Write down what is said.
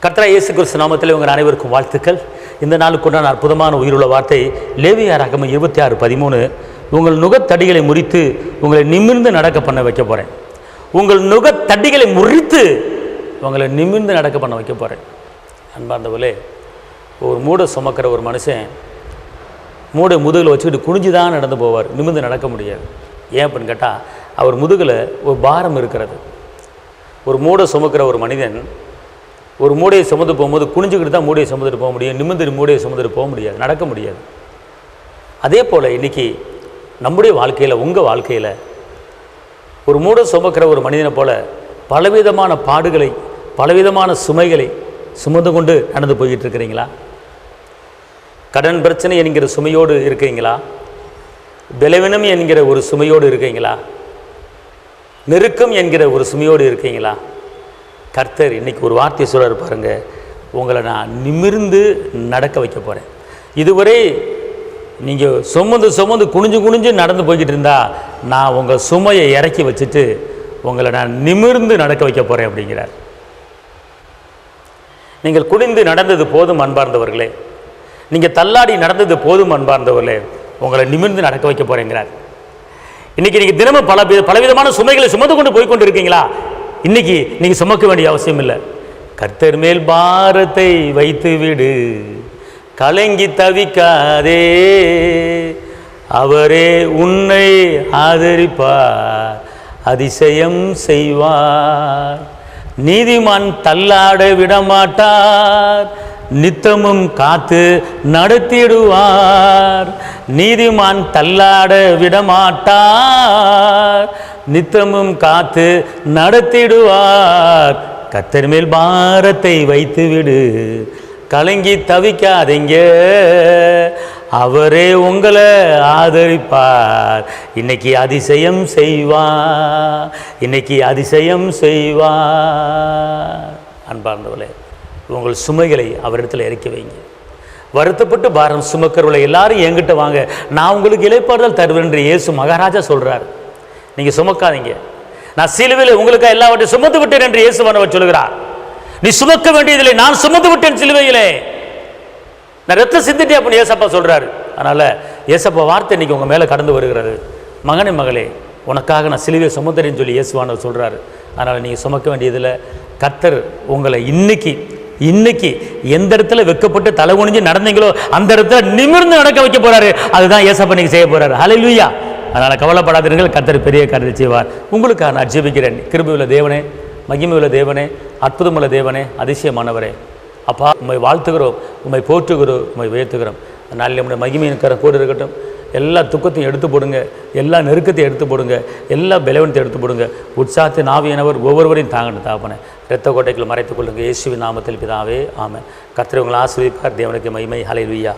கர்த்தராகிய இயேசு கிறிஸ்து நாமத்தில் உங்கள் அனைவருக்கும் வாழ்த்துக்கள். இந்த நாளுக்கு உண்டான அற்புதமான உயிருள்ள வார்த்தை லேவியராகமம் 26:13. உங்கள் நுகத்தடிகளை முறித்து உங்களை நிமிர்ந்து நடக்க பண்ண வைக்க போகிறேன். உங்கள் நுகத்தடிகளை முறித்து உங்களை நிமிர்ந்து நடக்க பண்ண வைக்க போகிறேன். அன்பார்ந்தவர்களே, ஒரு மூடை சுமக்கிற ஒரு மனுஷன் மூடை முதுகில் வச்சுக்கிட்டு குனிஞ்சு தான் நடந்து போவார், நிமிர்ந்து நடக்க முடியாது. ஏன் அப்படின்னு கேட்டால், அவர் முதுகில் ஒரு பாரம் இருக்கிறது. ஒரு மூடை சுமக்கிற ஒரு மனிதன் ஒரு மூடையை சுமந்து போகும்போது குனிஞ்சுக்கிட்டு தான் மூடையை சுமந்துட்டு போக முடியும், நிமிர்ந்து மூடையை சுமந்துட்டு போக முடியாது, நடக்க முடியாது. அதே போல் இன்றைக்கி நம்முடைய வாழ்க்கையில், உங்கள் வாழ்க்கையில் ஒரு மூடை சுமக்கிற ஒரு மனிதனை போல் பலவிதமான பாடுகளை, பலவிதமான சுமைகளை சுமந்து கொண்டு நடந்து போய்கிட்டு இருக்கிறீங்களா? கடன் பிரச்சனை என்கிற சுமையோடு இருக்கிறீங்களா? பலவீனம் என்கிற ஒரு சுமையோடு இருக்கீங்களா? நெருக்கம் என்கிற ஒரு சுமையோடு இருக்கீங்களா? கர்த்தர் இன்றைக்கி ஒரு வார்த்தை சொல்கிறார் பாருங்க, உங்களை நான் நிமிர்ந்து நடக்க வைக்க போகிறேன். இதுவரை நீங்கள் சுமந்து குனிஞ்சு நடந்து போய்கிட்டு இருந்தால், நான் உங்கள் சுமையை இறக்கி வச்சுட்டு உங்களை நான் நிமிர்ந்து நடக்க வைக்க போகிறேன் அப்படிங்கிறார். நீங்கள் குனிந்து நடந்தது போதும் அன்பார்ந்தவர்களே, நீங்கள் தள்ளாடி நடந்தது போதும் அன்பார்ந்தவர்களே, உங்களை நிமிர்ந்து நடக்க வைக்க போகிறேங்கிறார். இன்றைக்கி நீங்கள் தினமும் பலவிதமான சுமைகளை சுமந்து கொண்டு போய்கொண்டு இருக்கீங்களா? இன்னைக்கு நீங்கள் சுமக்க வேண்டிய அவசியம் இல்லை. கர்த்தர் மேல் பாரத்தை வைத்து விடு, கலங்கி தவிக்காதே, அவரே உன்னை ஆதரிப்பார், அதிசயம் செய்வார். நீதிமான் தள்ளாட விடமாட்டார், நித்தமும் காத்து நடத்திடுவார். நீதிமான் தள்ளாட விடமாட்டார், நித்தமும் காத்து நடத்திடுவார். கர்த்தர் மேல் பாரத்தை வைத்து விடு, கலங்கி தவிக்காதீங்க, அவரே உங்களை ஆதரிப்பார். இன்னைக்கு அதிசயம் செய்வார், இன்னைக்கு அதிசயம் செய்வார். அன்பார்ந்தவர்களே, உங்கள் சுமைகளை அவரிடத்தில் இறக்கி வைங்க. வருத்தப்பட்டு பாரம் சுமக்கிறவளை எல்லாரும் என்கிட்ட வாங்க, நான் உங்களுக்கு இளைப்பாறுதல் தருவேன் என்று இயேசு மகாராஜா சொல்கிறார். நீங்கள் சுமக்காதீங்க, நான் சிலுவையில் உங்களுக்காக எல்லாவற்றையும் சுமந்து விட்டேன் என்று இயேசுவானவர் சொல்கிறார். நீ சுமக்க வேண்டியதில்லை, நான் சுமந்து விட்டேன் சிலுவையிலே, நான் ரத்த சிந்திட்டேன் அப்படின்னு ஏசப்பா சொல்கிறாரு. அதனால் ஏசப்பா வார்த்தை இன்னைக்கு உங்கள் மேலே கடந்து வருகிறது. மகனே மகளே, உனக்காக நான் சிலுவையை சுமந்தேன்னு சொல்லி இயேசுவானவர் சொல்கிறாரு. அதனால் நீங்கள் சுமக்க வேண்டியதில்லை. கர்த்தர் உங்களை இன்னைக்கு எந்த இடத்துல வெக்கப்பட்டு தலை குனிஞ்சு நடந்தீங்களோ அந்த இடத்துல நிமிர்ந்து நடக்க வைக்க போறாரு. அதுதான் ஏசப்பா நீங்க செய்ய போறாரு. ஹல்லேலூயா. அதனால் கவலைப்படாதீர்கள், கர்த்தர் பெரிய காரியத்தை செய்வார். உங்களுக்காக நான் ஜெபிக்கிறேன். கிருபையுள்ள தேவனே, மகிமையுள்ள தேவனே, அற்புதமுள்ள தேவனே, அதிசயமானவரே, அப்பா உம்மை வாழ்த்துகிறோம், உம்மை போற்றுகிறோம், உம்மை உயர்த்துகிறோம். அதனால் நம்முடைய மகிமையின் கரம் கூட இருக்கட்டும். எல்லா துக்கத்தையும் எடுத்து போடுங்க, எல்லா நெருக்கத்தையும் எடுத்து போடுங்க, எல்லா பலவீனத்தையும் எடுத்து போடுங்க. உற்சாகத்தின் ஆவியானவர் ஒவ்வொருவரையும் தாங்கணும் தாப்பனே. இரத்த கோட்டைக்குள் மறைத்துக் கொள்ளுங்க. இயேசுவின் நாமத்தில் பிதாவே, ஆமென். கர்த்தர் உங்களை ஆசீர்வதிப்பார். தேவனுக்கு மகிமை. ஹல்லேலூயா.